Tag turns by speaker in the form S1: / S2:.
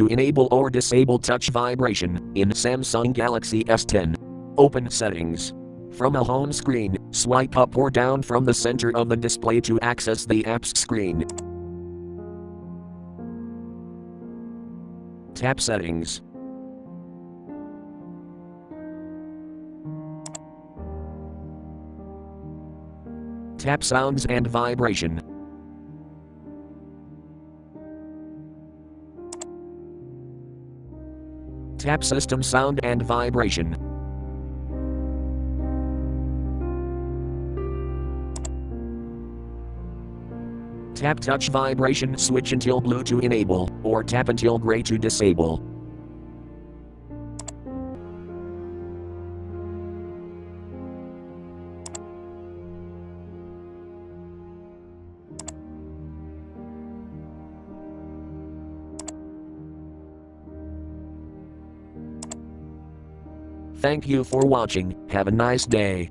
S1: to enable or disable touch vibration in Samsung Galaxy S10. Open Settings. From a home screen, swipe up or down from the center of the display to access the apps screen. Tap Settings. Tap Sounds and Vibration. Tap System Sound and Vibration. Tap Touch Vibration switch until blue to enable, or tap until gray to disable. Thank you for watching. Have a nice day.